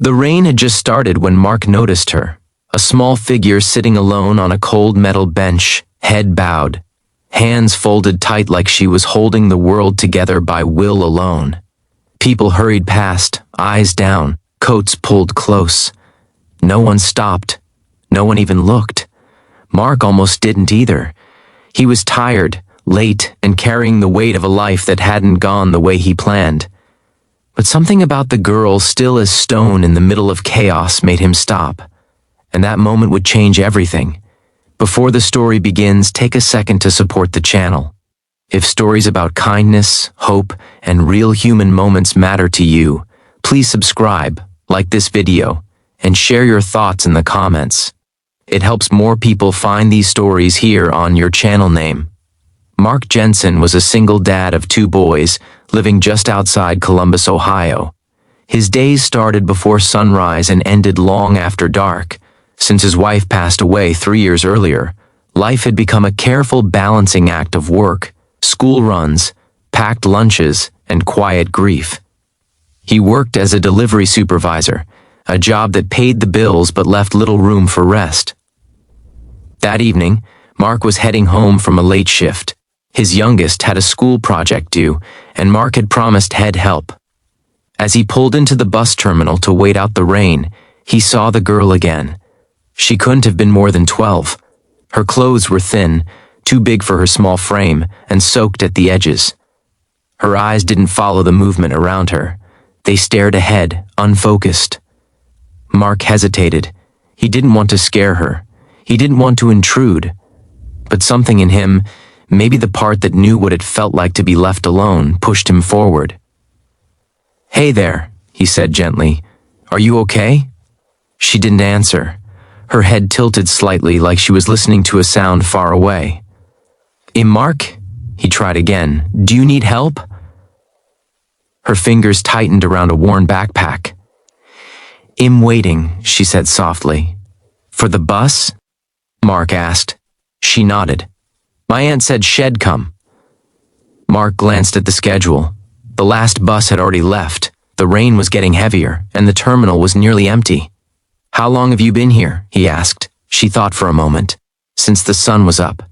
The rain had just started when Mark noticed her, a small figure sitting alone on a cold metal bench, head bowed, hands folded tight like she was holding the world together by will alone. People hurried past, eyes down, coats pulled close. No one stopped. No one even looked. Mark almost didn't either. He was tired, late, and carrying the weight of a life that hadn't gone the way he planned. But something about the girl still as stone in the middle of chaos made him stop. And that moment would change everything. Before the story begins, take a second to support the channel. If stories about kindness, hope, and real human moments matter to you, please subscribe, like this video, and share your thoughts in the comments. It helps more people find these stories here on your channel name. Mark Jensen was a single dad of 2 boys, living just outside Columbus, Ohio. His days started before sunrise and ended long after dark. Since his wife passed away 3 years earlier, life had become a careful balancing act of work, school runs, packed lunches, and quiet grief. He worked as a delivery supervisor, a job that paid the bills but left little room for rest. That evening, Mark was heading home from a late shift. His youngest had a school project due, and Mark had promised head help. As he pulled into the bus terminal to wait out the rain, he saw the girl again. She couldn't have been more than 12. Her clothes were thin, too big for her small frame, and soaked at the edges. Her eyes didn't follow the movement around her. They stared ahead, unfocused. Mark hesitated. He didn't want to scare her. He didn't want to intrude. But something in him, maybe the part that knew what it felt like to be left alone, pushed him forward. "Hey there," he said gently. "Are you okay?" She didn't answer. Her head tilted slightly like she was listening to a sound far away. "Mark?" He tried again. "Do you need help?" Her fingers tightened around a worn backpack. "I'm waiting," she said softly. "For the bus?" Mark asked. She nodded. "My aunt said she'd come." Mark glanced at the schedule. The last bus had already left. The rain was getting heavier, and the terminal was nearly empty. "How long have you been here?" he asked. She thought for a moment. "Since the sun was up."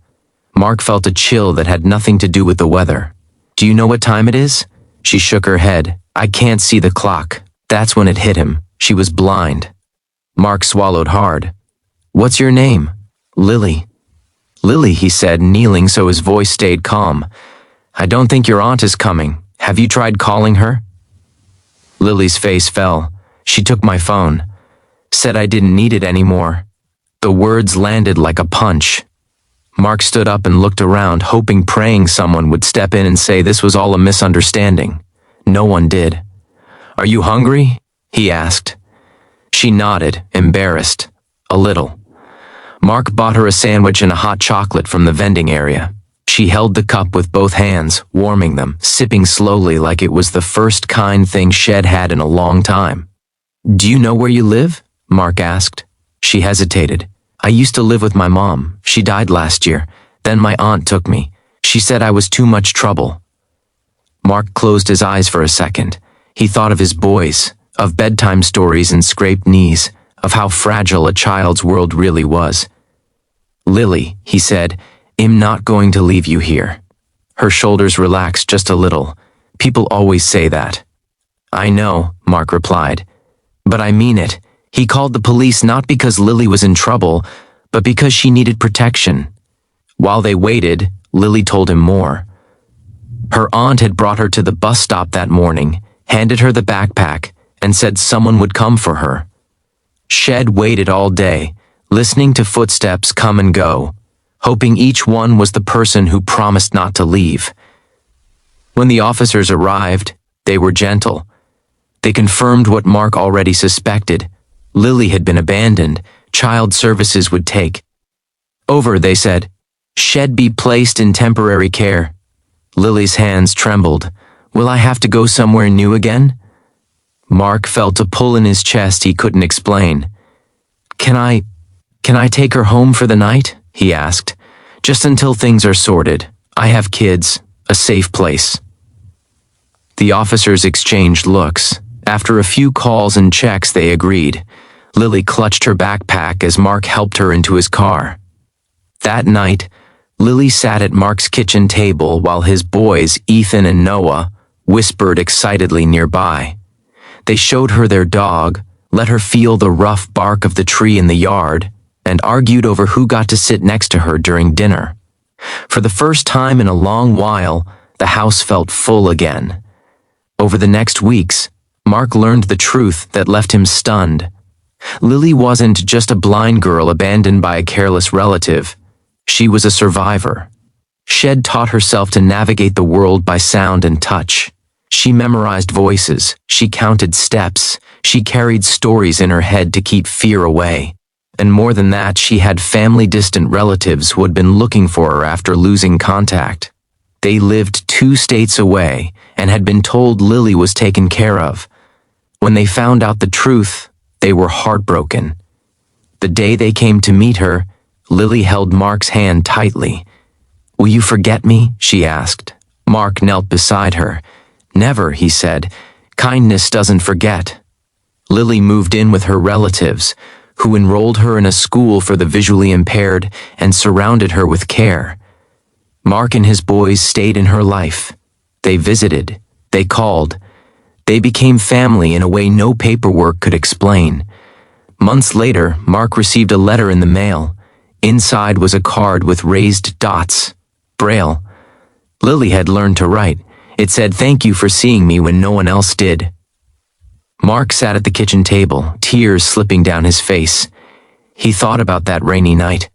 Mark felt a chill that had nothing to do with the weather. "Do you know what time it is?" She shook her head. "I can't see the clock." That's when it hit him. She was blind. Mark swallowed hard. "What's your name?" "Lily." "Lily," he said, kneeling so his voice stayed calm. "I don't think your aunt is coming. Have you tried calling her?" Lily's face fell. "She took my phone. Said I didn't need it anymore." The words landed like a punch. Mark stood up and looked around, hoping, praying someone would step in and say this was all a misunderstanding. No one did. "Are you hungry?" he asked. She nodded, embarrassed. A little. Mark bought her a sandwich and a hot chocolate from the vending area. She held the cup with both hands, warming them, sipping slowly like it was the first kind thing she'd had in a long time. "Do you know where you live?" Mark asked. She hesitated. "I used to live with my mom. She died last year. Then my aunt took me. She said I was too much trouble." Mark closed his eyes for a second. He thought of his boys, of bedtime stories and scraped knees, of how fragile a child's world really was. "Lily," he said, "I'm not going to leave you here." Her shoulders relaxed just a little. "People always say that." "I know," Mark replied. "But I mean it. He called the police not because Lily was in trouble, but because she needed protection." While they waited, Lily told him more. Her aunt had brought her to the bus stop that morning, handed her the backpack, and said someone would come for her. She'd waited all day, listening to footsteps come and go, hoping each one was the person who promised not to leave. When the officers arrived, they were gentle. They confirmed what Mark already suspected. Lily had been abandoned. Child services would take over, they said. She'd be placed in temporary care. Lily's hands trembled. "Will I have to go somewhere new again?" Mark felt a pull in his chest he couldn't explain. Can I take her home for the night?" he asked. "Just until things are sorted. I have kids, a safe place." The officers exchanged looks. After a few calls and checks, they agreed. Lily clutched her backpack as Mark helped her into his car. That night, Lily sat at Mark's kitchen table while his boys, Ethan and Noah, whispered excitedly nearby. They showed her their dog, let her feel the rough bark of the tree in the yard, and argued over who got to sit next to her during dinner. For the first time in a long while, the house felt full again. Over the next weeks, Mark learned the truth that left him stunned. Lily wasn't just a blind girl abandoned by a careless relative. She was a survivor. She'd taught herself to navigate the world by sound and touch. She memorized voices, she counted steps, she carried stories in her head to keep fear away. And more than that, she had family-distant relatives who had been looking for her after losing contact. They lived 2 states away and had been told Lily was taken care of. When they found out the truth, they were heartbroken. The day they came to meet her, Lily held Mark's hand tightly. "Will you forget me?" she asked. Mark knelt beside her. "Never," he said. "Kindness doesn't forget." Lily moved in with her relatives, who enrolled her in a school for the visually impaired and surrounded her with care. Mark and his boys stayed in her life. They visited. They called. They became family in a way no paperwork could explain. Months later, Mark received a letter in the mail. Inside was a card with raised dots. Braille. Lily had learned to write. It said, "Thank you for seeing me when no one else did." Mark sat at the kitchen table, tears slipping down his face. He thought about that rainy night,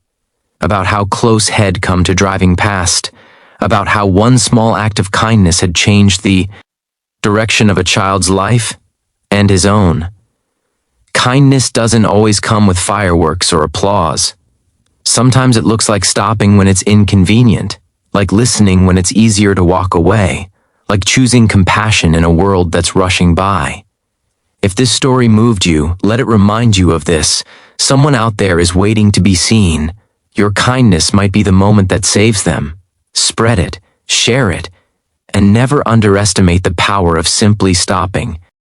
about how close he'd come to driving past, about how one small act of kindness had changed the direction of a child's life and his own. Kindness doesn't always come with fireworks or applause. Sometimes it looks like stopping when it's inconvenient, like listening when it's easier to walk away, like choosing compassion in a world that's rushing by. If this story moved you, let it remind you of this. Someone out there is waiting to be seen. Your kindness might be the moment that saves them. Spread it, share it, and never underestimate the power of simply stopping